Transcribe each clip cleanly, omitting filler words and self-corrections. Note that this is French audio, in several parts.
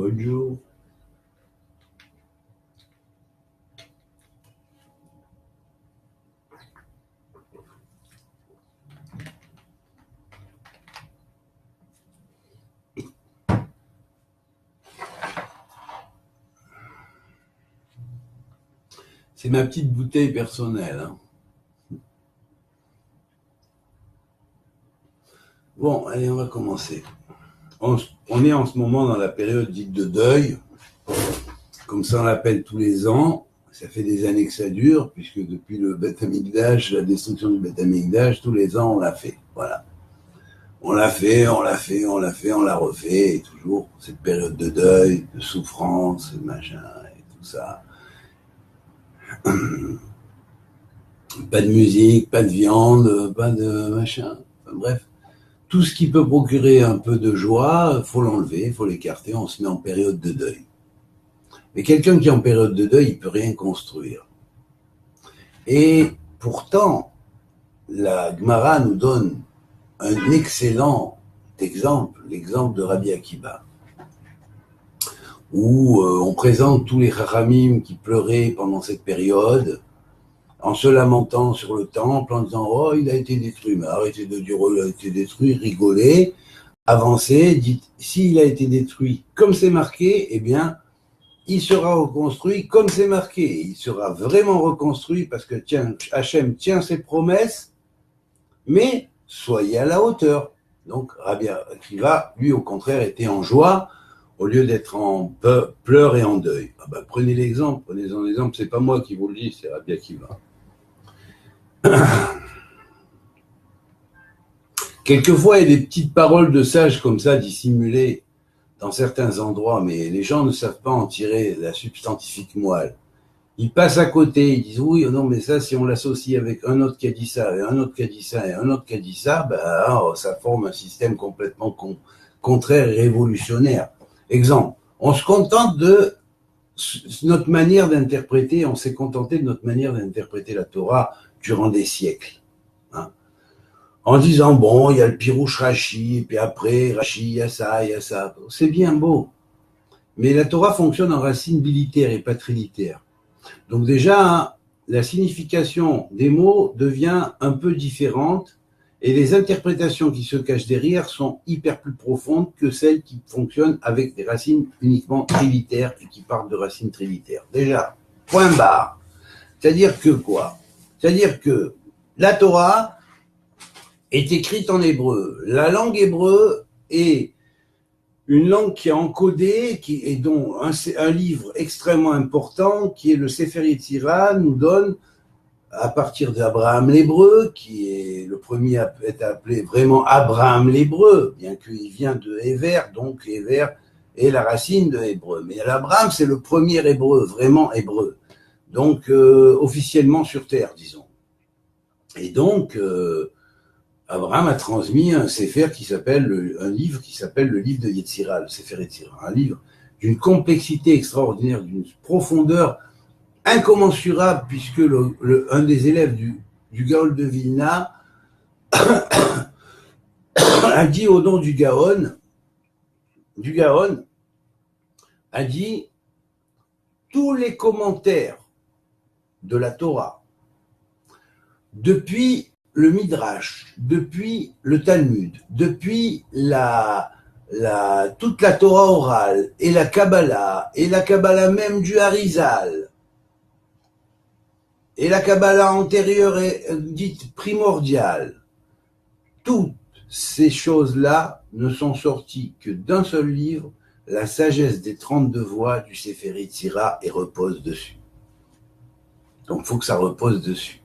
Bonjour. C'est ma petite bouteille personnelle. Hein. Bon, allez, on va commencer. On est en ce moment dans la période dite de deuil. Comme ça, on l'appelle tous les ans. Ça fait des années que ça dure, puisque depuis le Beth Amikdash, la destruction du Beth Amikdash, tous les ans, on l'a fait. Voilà. On l'a fait, on l'a refait, et toujours cette période de deuil, de souffrance, machin, et tout ça. Pas de musique, pas de viande, pas de machin. Enfin, bref, tout ce qui peut procurer un peu de joie, faut l'enlever, faut l'écarter, on se met en période de deuil. Mais quelqu'un qui est en période de deuil, il peut rien construire. Et pourtant, la Gemara nous donne un excellent exemple, l'exemple de Rabbi Akiva, où on présente tous les Chachamim qui pleuraient pendant cette période, en se lamentant sur le temple, en disant « Oh, il a été détruit ». Mais arrêtez de dire « Oh, il a été détruit », rigolez, avancez, dites « S'il a été détruit comme c'est marqué, eh bien, il sera reconstruit comme c'est marqué. Il sera vraiment reconstruit parce que Hachem tient ses promesses, mais soyez à la hauteur. » Donc, Rabbi Akiva, lui, au contraire, était en joie au lieu d'être en pleurs et en deuil. Ah ben, prenez l'exemple, prenez-en l'exemple. C'est pas moi qui vous le dis, c'est Rabbi Akiva. Quelquefois, il y a des petites paroles de sages comme ça, dissimulées dans certains endroits, mais les gens ne savent pas en tirer la substantifique moelle. Ils passent à côté, ils disent oui, non, mais ça, si on l'associe avec un autre qui a dit ça, et un autre qui a dit ça, et un autre qui a dit ça, ben, alors, ça forme un système complètement contraire et révolutionnaire. Exemple, on se contente de notre manière d'interpréter, on s'est contenté de notre manière d'interpréter la Torah durant des siècles. Hein, en disant, bon, il y a le Pirouche Rashi, et puis après, Rashi, il y a ça, il y a ça. C'est bien beau. Mais la Torah fonctionne en racine bilitaire et pas trilitaire. Donc déjà, la signification des mots devient un peu différente et les interprétations qui se cachent derrière sont hyper plus profondes que celles qui fonctionnent avec des racines uniquement trilitaires et qui parlent de racines trilitaires. Déjà, point barre. C'est-à-dire que quoi ? C'est-à-dire que la Torah est écrite en hébreu. La langue hébreu est une langue qui est encodée, et dont un livre extrêmement important, qui est le Sefer Yetzirah, nous donne, à partir d'Abraham l'Hébreu, qui est le premier à être appelé vraiment Abraham l'Hébreu, bien qu'il vient de Héver, donc Héver est la racine de Hébreu. Mais l'Abraham, c'est le premier hébreu, vraiment hébreu. Donc, officiellement sur terre, disons. Et donc, Abraham a transmis un sefer un livre qui s'appelle le livre de Yetzirah, le Sefer Yetzirah, un livre d'une complexité extraordinaire, d'une profondeur incommensurable, puisque un des élèves du Gaon de Vilna a dit au nom du Gaon, a dit tous les commentaires de la Torah, depuis le Midrash, depuis le Talmud, depuis toute la Torah orale et la Kabbalah même du Harizal, et la Kabbalah antérieure et dite primordiale, toutes ces choses-là ne sont sorties que d'un seul livre, la sagesse des 32 voix du Sefer Yetzirah, et repose dessus. Donc il faut que ça repose dessus.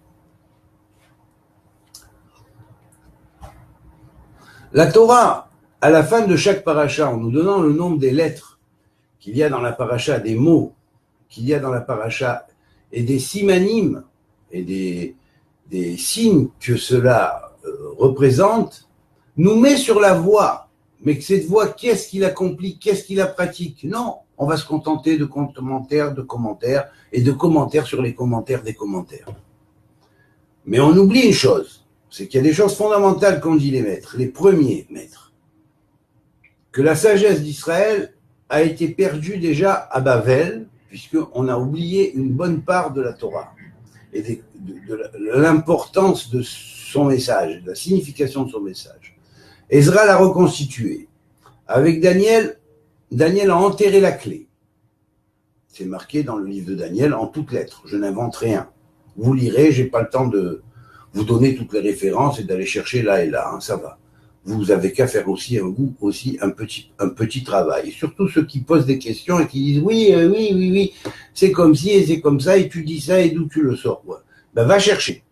La Torah, à la fin de chaque paracha, en nous donnant le nombre des lettres qu'il y a dans la paracha, des mots qu'il y a dans la paracha, et des simanim, et des signes que cela représente, nous met sur la voie. Mais que cette voie, qu'est-ce qu'il accomplit, qu'est-ce qu'il la pratique ? Non, on va se contenter de commentaires, et de commentaires sur les commentaires des commentaires. Mais on oublie une chose, c'est qu'il y a des choses fondamentales qu'ont dit les maîtres, les premiers maîtres. Que la sagesse d'Israël a été perdu déjà à Babel, puisqu'on a oublié une bonne part de la Torah et de l'importance de son message, de la signification de son message. Ezra l'a reconstitué. Avec Daniel, Daniel a enterré la clé. C'est marqué dans le livre de Daniel en toutes lettres. Je n'invente rien. Vous lirez, j'ai pas le temps de vous donner toutes les références et d'aller chercher là et là, hein, ça va. Vous avez qu'à faire aussi un petit travail. Et surtout ceux qui posent des questions et qui disent oui, c'est comme ci et c'est comme ça et tu dis ça et d'où tu le sors, quoi. Ben va chercher.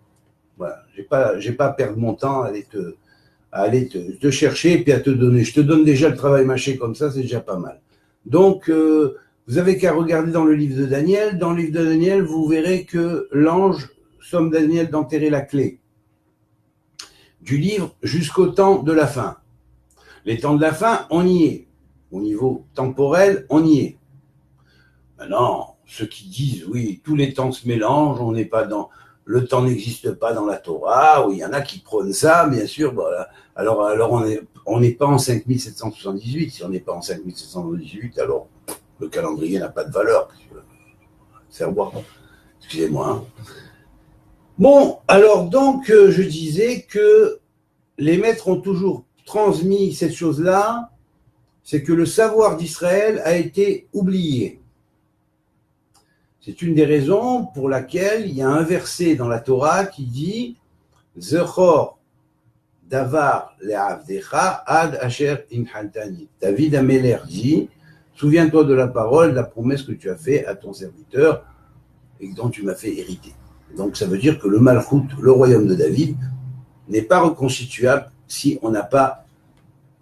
Voilà, j'ai pas à perdre mon temps à aller te chercher et puis à te donner. Je te donne déjà le travail mâché comme ça, c'est déjà pas mal. Donc vous avez qu'à regarder dans le livre de Daniel. Dans le livre de Daniel, vous verrez que l'ange somme Daniel d'enterrer la clé du livre jusqu'au temps de la fin. Les temps de la fin, on y est. Au niveau temporel, on y est. Maintenant, ceux qui disent, oui, tous les temps se mélangent, on n'est pas dans... Le temps n'existe pas dans la Torah, oui, il y en a qui prônent ça, bien sûr. Voilà. Alors on n'est pas en 5778. Si on n'est pas en 5778, alors le calendrier n'a pas de valeur. C'est à voir. Excusez-moi. Hein. Bon, alors donc, je disais que les maîtres ont toujours transmis cette chose-là, c'est que le savoir d'Israël a été oublié. C'est une des raisons pour laquelle il y a un verset dans la Torah qui dit « Zechor davar le'avdecha ad asher imhaltani ». David Améler dit « Souviens-toi de la parole, de la promesse que tu as faite à ton serviteur et dont tu m'as fait hériter ». Donc ça veut dire que le Malchut, le royaume de David, n'est pas reconstituable si on n'a pas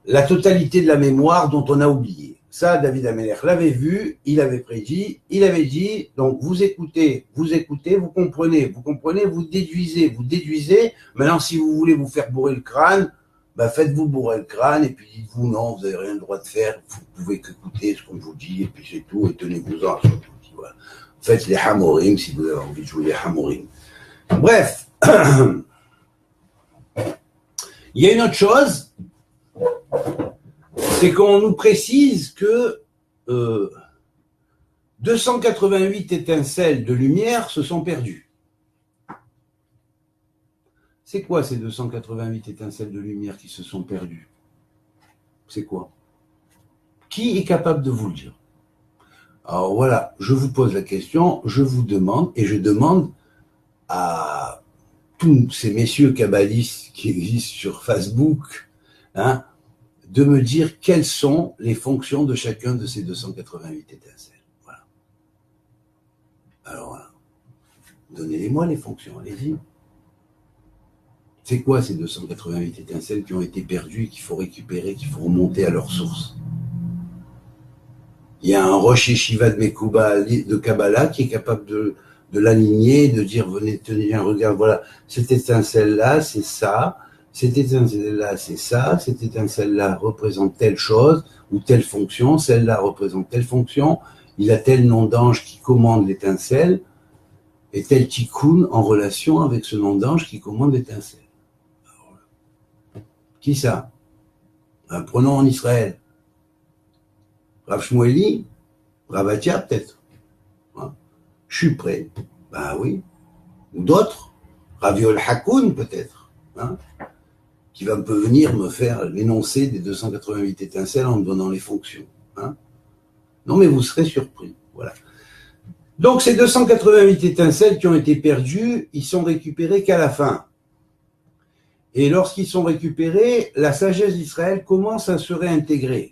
la totalité de la mémoire dont on a oublié. Ça, David Améler l'avait vu, il avait prédit, il avait dit, donc vous écoutez, vous comprenez, vous déduisez. Maintenant, si vous voulez vous faire bourrer le crâne, bah faites-vous bourrer le crâne et puis dites-vous non, vous n'avez rien le droit de faire, vous pouvez qu'écouter ce qu'on vous dit et puis c'est tout, et tenez-vous-en à ce qu'on vous dit. Voilà. Faites les hamorim si vous avez envie de jouer les hamorim. Bref, il y a une autre chose, c'est qu'on nous précise que 288 étincelles de lumière se sont perdues. C'est quoi ces 288 étincelles de lumière qui se sont perdues? C'est quoi? Qui est capable de vous le dire? Alors voilà, je vous pose la question, je vous demande, et je demande à tous ces messieurs kabbalistes qui existent sur Facebook, hein, de me dire quelles sont les fonctions de chacun de ces 288 étincelles. Voilà. Alors, donnez-les-moi les fonctions, allez-y. C'est quoi ces 288 étincelles qui ont été perdues, qu'il faut récupérer, qu'il faut remonter à leur source? Il y a un Rosh Yeshiva de Kabbalah qui est capable de l'aligner, de dire, venez tenir, regarde, voilà, cette étincelle-là, c'est ça, cette étincelle-là, c'est ça, cette étincelle-là représente telle chose ou telle fonction, celle-là représente telle fonction, il a tel nom d'ange qui commande l'étincelle, et tel tikkun en relation avec ce nom d'ange qui commande l'étincelle. Qui ça? Prenons en Israël. Rav Shmueli, Ravatia peut-être. Hein? Je suis prêt. Ben oui. Ou d'autres. Rav Yoel Hakoun peut-être. Hein? Qui va venir me faire l'énoncé des 288 étincelles en me donnant les fonctions. Hein? Non mais vous serez surpris. Voilà. Donc ces 288 étincelles qui ont été perdues, ils sont récupérés qu'à la fin. Et lorsqu'ils sont récupérés, la sagesse d'Israël commence à se réintégrer.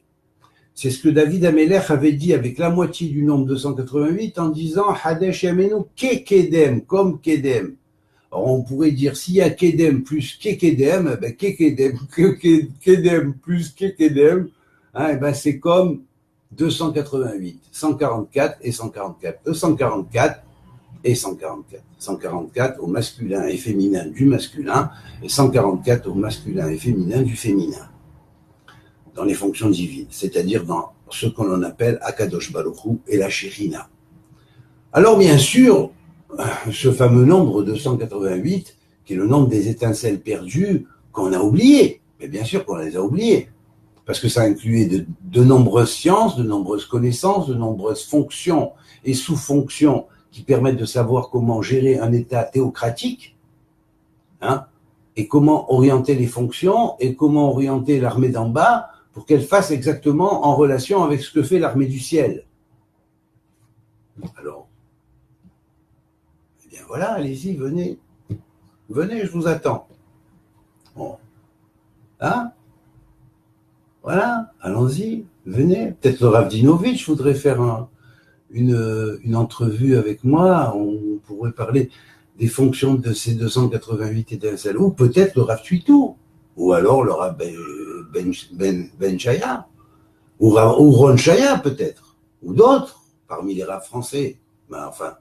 C'est ce que David Améler avait dit avec la moitié du nombre 288 en disant Hadesh Yamenu Kekedem, comme Kedem. Alors on pourrait dire s'il y a Kedem plus Kekedem, ben Kedem plus Kekedem, hein, ben c'est comme 288, 144 et 144. 244 et 144. 144 au masculin et féminin du masculin et 144 au masculin et féminin du féminin. Dans les fonctions divines, c'est-à-dire dans ce qu'on appelle Akadosh Baruch Hu et la Shekhinah. Alors bien sûr, ce fameux nombre 288, qui est le nombre des étincelles perdues qu'on a oubliées, mais bien sûr qu'on les a oubliées. parce que ça incluait de nombreuses sciences, de nombreuses connaissances, de nombreuses fonctions et sous-fonctions qui permettent de savoir comment gérer un État théocratique, hein, et comment orienter les fonctions et comment orienter l'armée d'en bas pour qu'elle fasse exactement en relation avec ce que fait l'armée du ciel. Alors, eh bien voilà, allez-y, venez. Venez, je vous attends. Bon. Hein? Voilà, allons-y, venez. Peut-être le Rav Dinovitch voudrait faire une entrevue avec moi. On pourrait parler des fonctions de ces 288 étincelles. Ou peut-être le Rav Tuitou. Ou alors le Rav Ben Chaya. Ou Ron Chaya, peut-être. Ou d'autres, parmi les Ravs français. Mais enfin,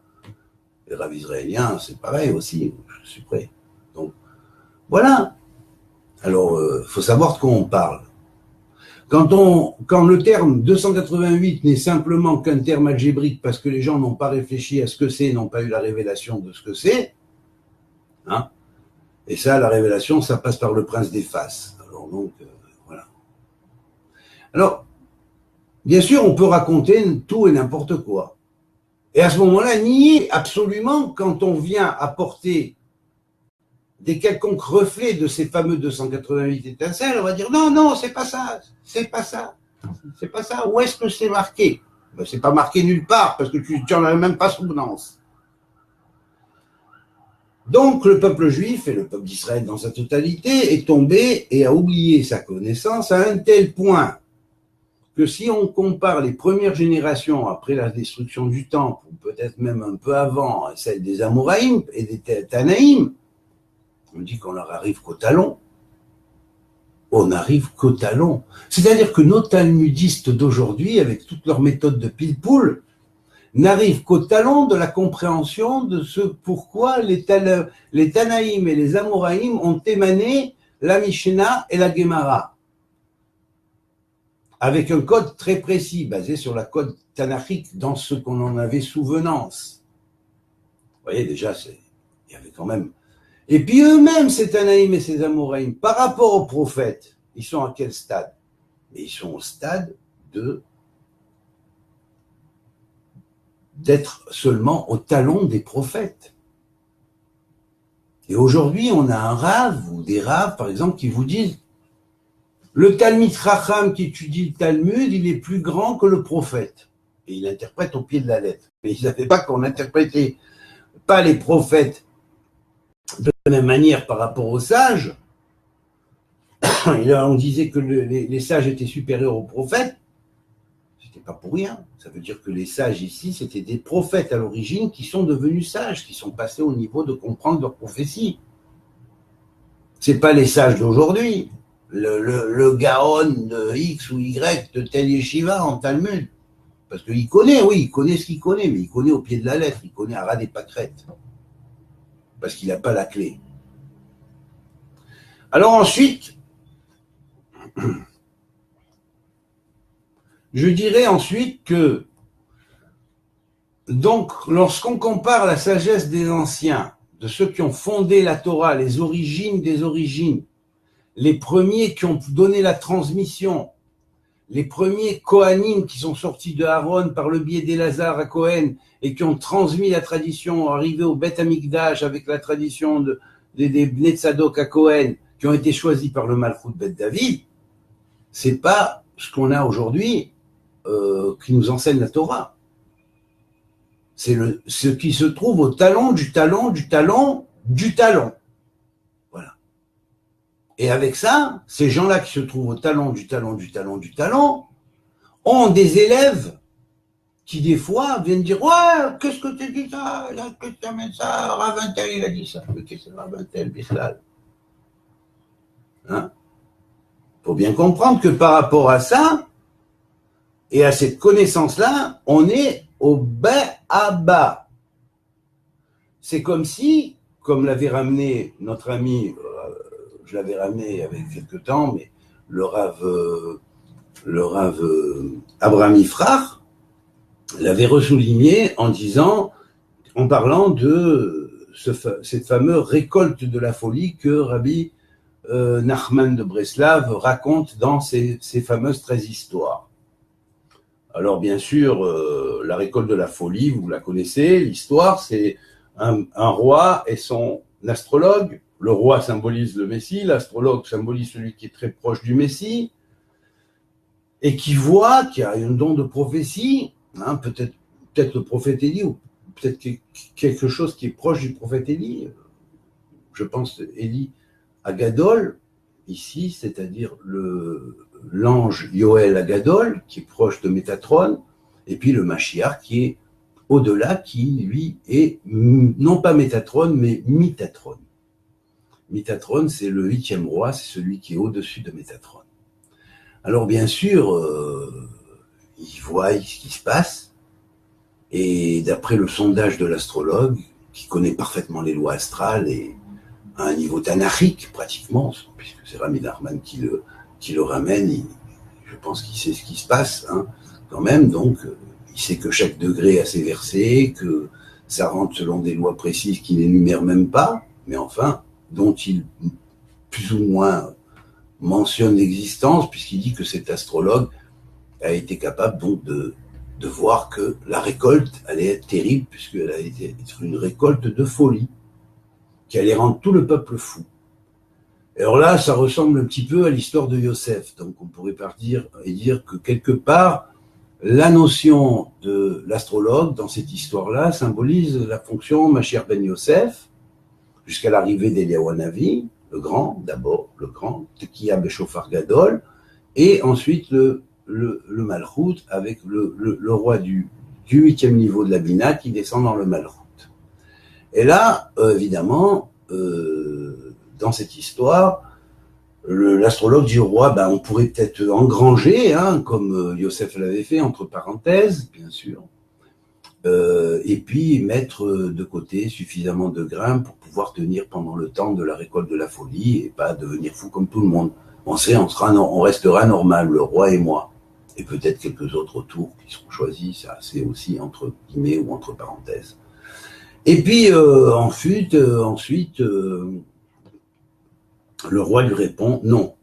les Ravs israéliens, c'est pareil aussi. Je suis prêt. Donc, voilà. Alors, faut savoir de quoi on parle. Quand le terme 288 n'est simplement qu'un terme algébrique parce que les gens n'ont pas réfléchi à ce que c'est, n'ont pas eu la révélation de ce que c'est, hein, et ça, la révélation, ça passe par le prince des faces. Alors donc, voilà. Alors, bien sûr, on peut raconter tout et n'importe quoi. Et à ce moment-là, nier absolument quand on vient apporter des quelconques reflets de ces fameux 288 étincelles, on va dire non, non, c'est pas ça, c'est pas ça, c'est pas ça. Où est-ce que c'est marqué? Ben, c'est pas marqué nulle part parce que tu n'en as même pas souvenance. Donc le peuple juif et le peuple d'Israël dans sa totalité est tombé et a oublié sa connaissance à un tel point que si on compare les premières générations après la destruction du temple, ou peut-être même un peu avant, celle des Amoraïm et des Tanaïm, on dit qu'on leur arrive qu'au talon. On n'arrive qu'au talon. C'est-à-dire que nos talmudistes d'aujourd'hui, avec toutes leurs méthodes de pile-poule, n'arrivent qu'au talon de la compréhension de ce pourquoi les Tanaïm et les Amoraïm ont émané la Mishnah et la Gemara. Avec un code très précis, basé sur la code tanachique, dans ce qu'on en avait souvenance. Vous voyez, déjà, il y avait quand même... Et puis eux-mêmes, ces Tanaïm et ces Amoraïm, par rapport aux prophètes, ils sont à quel stade? Ils sont au stade d'être seulement au talon des prophètes. Et aujourd'hui, on a un Rav ou des Ravs, par exemple, qui vous disent le Talmid Chacham qui étudie le Talmud, il est plus grand que le prophète. Et il interprète au pied de la lettre. Mais ils ne savaient pas qu'on n'interprétait pas les prophètes de la même manière par rapport aux sages. Et là, on disait que les sages étaient supérieurs aux prophètes. C'était pas pour rien. Ça veut dire que les sages ici, c'était des prophètes à l'origine qui sont devenus sages, qui sont passés au niveau de comprendre leur prophétie. C'est pas les sages d'aujourd'hui. Le Gaon de X ou Y de tel yeshiva en Talmud. Parce qu'il connaît, oui, il connaît ce qu'il connaît, mais il connaît au pied de la lettre, il connaît à ras des pâquerettes. Parce qu'il n'a pas la clé. Alors ensuite, je dirais ensuite que, donc, lorsqu'on compare la sagesse des anciens, de ceux qui ont fondé la Torah, les origines des origines, les premiers qui ont donné la transmission, les premiers Kohanim qui sont sortis de Aaron par le biais d'Elazar à Cohen et qui ont transmis la tradition, arrivés au Beth Amikdash avec la tradition des Bnei Tzadok à Cohen, qui ont été choisis par le Malchut Beth David, c'est pas ce qu'on a aujourd'hui qui nous enseigne la Torah. C'est ce qui se trouve au talon du talon du talon du talon. Voilà. Et avec ça, ces gens-là qui se trouvent au talon du talon du talon du talon ont des élèves qui, des fois, viennent dire « Ouais, qu'est-ce que tu dis ça? Qu'est-ce que tu amènes ça? Ravintel, il a dit ça. » Mais qu'est-ce que c'est Ravintel, Bislal? Hein? Faut bien comprendre que par rapport à ça, et à cette connaissance-là, on est au bas à bas. C'est comme si, comme l'avait ramené notre ami, je l'avais ramené il y avait quelque temps, mais le Rav Abraham Ifrach l'avait ressouligné en disant, en parlant de cette fameuse récolte de la folie que Rabbi Nachman de Breslav raconte dans ses fameuses 13 histoires. Alors bien sûr, la récolte de la folie, vous la connaissez, l'histoire, c'est un roi et son astrologue. Le roi symbolise le Messie, l'astrologue symbolise celui qui est très proche du Messie, et qui voit, qui a un don de prophétie, hein, peut-être le prophète Élie, ou peut-être quelque chose qui est proche du prophète Élie. Je pense Élie Agadol, ici, c'est-à-dire l'ange Yoël Agadol, qui est proche de Métatron, et puis le Mashiach qui est au-delà, qui lui est non pas Métatron, mais Mitatron. Mitatron, c'est le 8e roi, c'est celui qui est au-dessus de Métatron. Alors bien sûr, il voit ce qui se passe, et d'après le sondage de l'astrologue, qui connaît parfaitement les lois astrales et à un niveau tanachique pratiquement, puisque c'est Rami Nachman qui le ramène, je pense qu'il sait ce qui se passe, hein, quand même, donc il sait que chaque degré a ses versets, que ça rentre selon des lois précises qu'il n'énumère même pas, mais enfin, dont il plus ou moins mentionne l'existence, puisqu'il dit que cet astrologue a été capable donc de voir que la récolte allait être terrible, puisqu'elle allait être une récolte de folie, qui allait rendre tout le peuple fou. Alors là, ça ressemble un petit peu à l'histoire de Yosef. Donc on pourrait partir et dire que quelque part, la notion de l'astrologue dans cette histoire-là symbolise la fonction Mashiach ben Yosef, jusqu'à l'arrivée d'Eliyahu Hanavi, le grand, d'abord le grand, Tekiya Beshofar Gadol, et ensuite le Malchut avec le roi du 8e niveau de la Bina qui descend dans le Malchut. Et là, évidemment, dans cette histoire, l'astrologue dit au roi, on pourrait peut-être engranger, hein, comme Yosef l'avait fait, entre parenthèses, bien sûr, et puis mettre de côté suffisamment de grains pour pouvoir tenir pendant le temps de la récolte de la folie et pas devenir fou comme tout le monde. On restera normal, le roi et moi, et peut-être quelques autres autour qui seront choisis, ça c'est aussi entre guillemets ou entre parenthèses. Et puis ensuite, le roi lui répond non.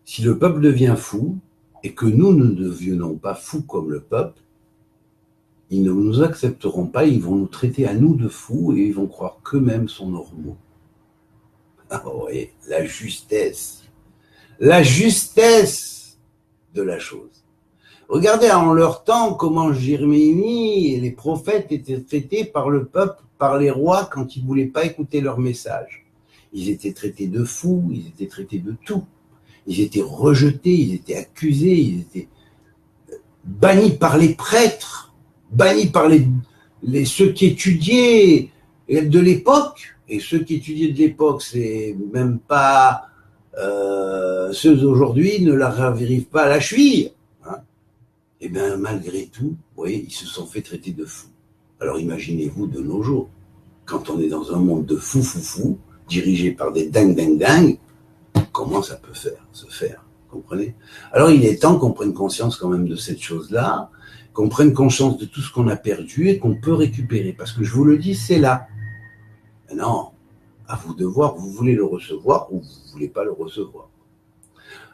Si le peuple devient fou et que nous ne devenons pas fous comme le peuple, ils ne nous accepteront pas, ils vont nous traiter à nous de fous et ils vont croire qu'eux-mêmes sont normaux. Ah oui, la justesse de la chose. Regardez en leur temps comment Jérémie et les prophètes étaient traités par le peuple, par les rois quand ils ne voulaient pas écouter leur message. Ils étaient traités de fous, ils étaient traités de tout. Ils étaient rejetés, ils étaient accusés, ils étaient bannis par les prêtres, bannis par ceux qui étudiaient de l'époque. Et ceux qui étudiaient de l'époque, c'est même pas ceux d'aujourd'hui ne leur arrivent pas à la cheville. Et bien, malgré tout, vous voyez, ils se sont fait traiter de fous. Alors imaginez-vous de nos jours, quand on est dans un monde de fous, dirigé par des dingues, comment ça peut se faire, comprenez? Alors il est temps qu'on prenne conscience quand même de cette chose-là, qu'on prenne conscience de tout ce qu'on a perdu et qu'on peut récupérer. Parce que je vous le dis, c'est là. Maintenant, à vous de voir, vous voulez le recevoir ou vous ne voulez pas le recevoir.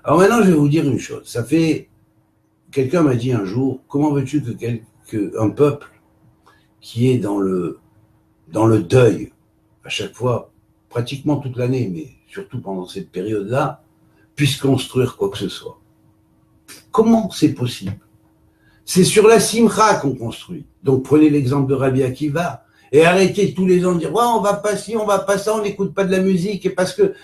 Alors maintenant, je vais vous dire une chose. Quelqu'un m'a dit un jour, comment veux-tu qu'un peuple qui est dans le deuil, à chaque fois, pratiquement toute l'année, mais surtout pendant cette période-là, puisse construire quoi que ce soit? Comment c'est possible? C'est sur la simcha qu'on construit. Donc prenez l'exemple de Rabbi Akiva, et arrêtez tous les ans de dire ouais, on va pas ci, on va pas ça, on n'écoute pas de la musique et parce que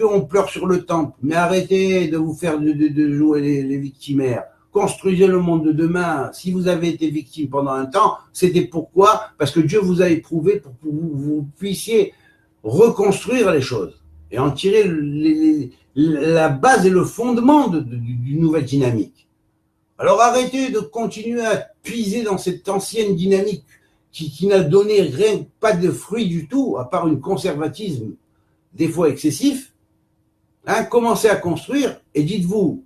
on pleure sur le temple. Mais arrêtez de vous faire de jouer les victimaires. Construisez le monde de demain. Si vous avez été victime pendant un temps, c'était pourquoi? Parce que Dieu vous a éprouvé pour que vous puissiez reconstruire les choses et en tirer la base et le fondement d'une nouvelle dynamique. Alors arrêtez de continuer à puiser dans cette ancienne dynamique qui n'a donné rien, pas de fruits du tout, à part un conservatisme des fois excessif. Commencez à construire et dites-vous,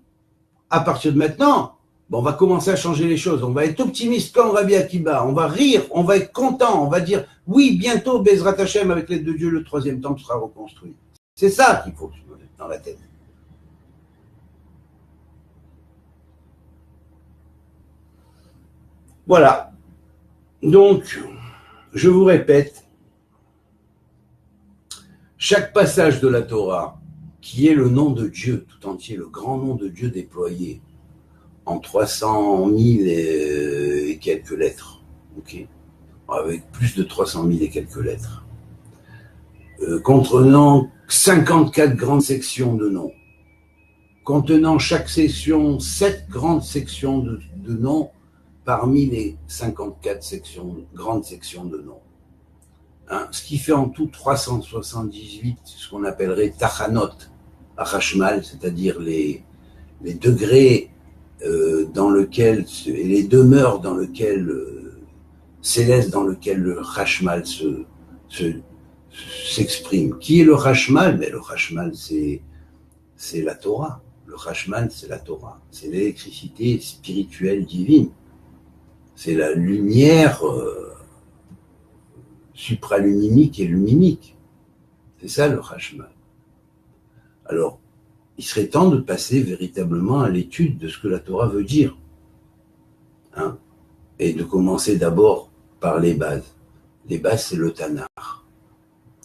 à partir de maintenant, on va commencer à changer les choses, on va être optimiste comme Rabbi Akiva, on va rire, on va être content, on va dire oui, bientôt, Bezrat Hashem, avec l'aide de Dieu, le 3e temple sera reconstruit. C'est ça qu'il faut se mettre dans la tête. Voilà. Donc, je vous répète, chaque passage de la Torah, qui est le nom de Dieu tout entier, le grand nom de Dieu déployé en 300 000 et quelques lettres, ok, avec plus de 300 000 et quelques lettres, contenant 54 grandes sections de noms, contenant chaque section 7 grandes sections de noms parmi les 54 grandes sections de noms. Hein, ce qui fait en tout 378, ce qu'on appellerait tachanot à Hashmal, c'est-à-dire les degrés dans lesquels, et les demeures dans lesquelles, célestes dans lesquelles le Hashmal s'exprime. Qui est le Hashmal? Mais le Hashmal, c'est la Torah. Le Hashmal, c'est la Torah. C'est l'électricité spirituelle divine. C'est la lumière supraluminique et luminique. C'est ça le Hashmal. Alors, il serait temps de passer véritablement à l'étude de ce que la Torah veut dire. Hein, et de commencer d'abord par les bases. Les bases, c'est le Tanakh.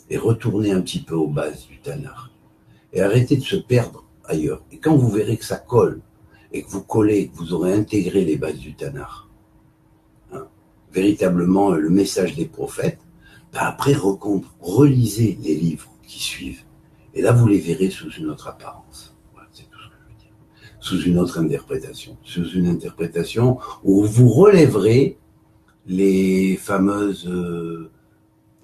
Et retourner un petit peu aux bases du Tanakh. Et arrêter de se perdre ailleurs. Et quand vous verrez que ça colle, et que vous collez, que vous aurez intégré les bases du Tanakh, hein, véritablement le message des prophètes, ben après relisez les livres qui suivent. Et là, vous les verrez sous une autre apparence. Voilà, c'est tout ce que je veux dire. Sous une autre interprétation. Sous une interprétation où vous relèverez les fameuses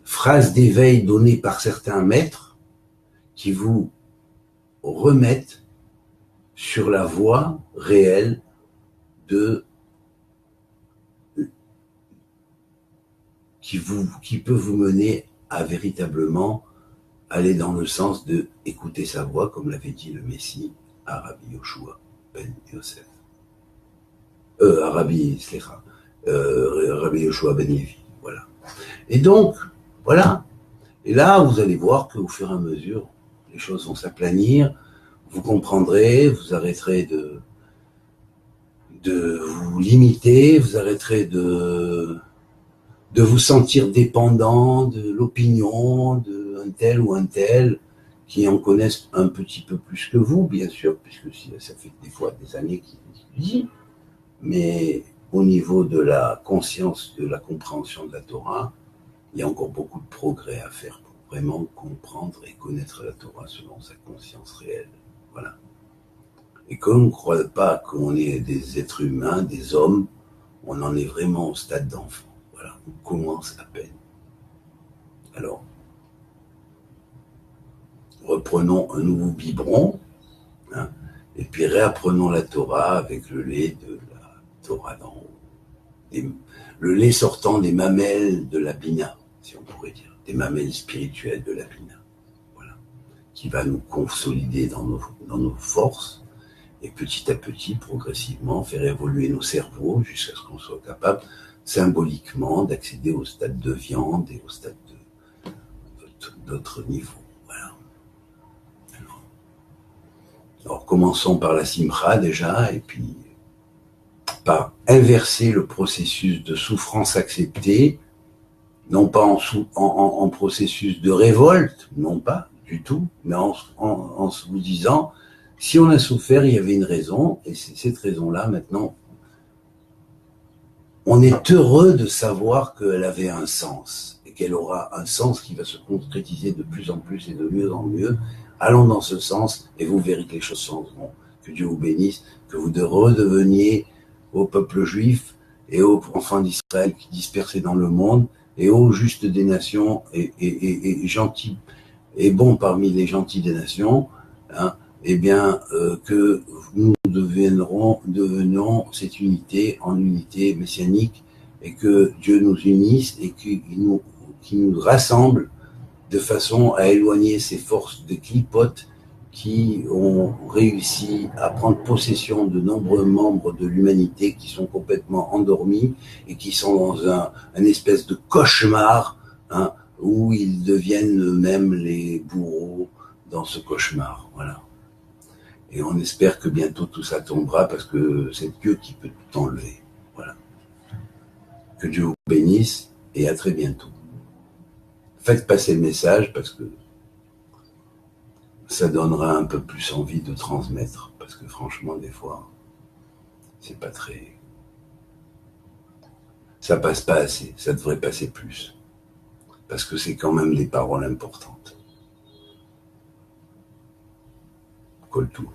phrases d'éveil données par certains maîtres qui vous remettent sur la voie réelle qui peut vous mener à véritablement aller dans le sens de écouter sa voix, comme l'avait dit le Messie à Rabbi Yoshua ben Yosef. Rabbi Yoshua ben Levi. Voilà. Et donc, voilà. Et là, vous allez voir qu'au fur et à mesure, les choses vont s'aplanir, vous comprendrez, vous arrêterez de vous limiter, vous arrêterez de vous sentir dépendant de l'opinion d'un tel ou un tel qui en connaissent un petit peu plus que vous, bien sûr, puisque ça fait des fois des années qu'ils étudient, mais au niveau de la conscience, de la compréhension de la Torah, il y a encore beaucoup de progrès à faire pour vraiment comprendre et connaître la Torah selon sa conscience réelle. Voilà. Et qu'on ne croit pas qu'on est des êtres humains, des hommes, on en est vraiment au stade d'enfant. Voilà, on commence à peine. Alors, reprenons un nouveau biberon, hein, et puis réapprenons la Torah avec le lait de la Torah d'en haut. Le lait sortant des mamelles de la Bina, si on pourrait dire, des mamelles spirituelles de la Bina. Voilà, qui va nous consolider dans nos forces, et petit à petit, progressivement, faire évoluer nos cerveaux jusqu'à ce qu'on soit capable symboliquement d'accéder au stade de viande et au stade d'autres niveaux. Voilà. Alors commençons par la simcha déjà, et puis par inverser le processus de souffrance acceptée, non pas en processus de révolte, non pas du tout, mais en vous disant, si on a souffert, il y avait une raison, et c'est cette raison-là, maintenant, on est heureux de savoir qu'elle avait un sens, et qu'elle aura un sens qui va se concrétiser de plus en plus et de mieux en mieux. Allons dans ce sens, et vous verrez que les choses changeront. Que Dieu vous bénisse, que vous redeveniez au peuple juif et aux enfants d'Israël qui dispersés dans le monde, et aux justes des nations, et gentils, et bons parmi les gentils des nations, hein, eh bien, que nous devenons cette unité en unité messianique, et que Dieu nous unisse et qu'il nous rassemble de façon à éloigner ces forces de clipotes qui ont réussi à prendre possession de nombreux membres de l'humanité qui sont complètement endormis et qui sont dans un espèce de cauchemar, hein, où ils deviennent eux-mêmes les bourreaux dans ce cauchemar, voilà. Et on espère que bientôt tout ça tombera parce que c'est Dieu qui peut tout enlever, voilà. Que Dieu vous bénisse et à très bientôt. Faites passer le message parce que ça donnera un peu plus envie de transmettre parce que franchement des fois c'est pas très, ça passe pas assez, ça devrait passer plus parce que c'est quand même des paroles importantes. Coltou.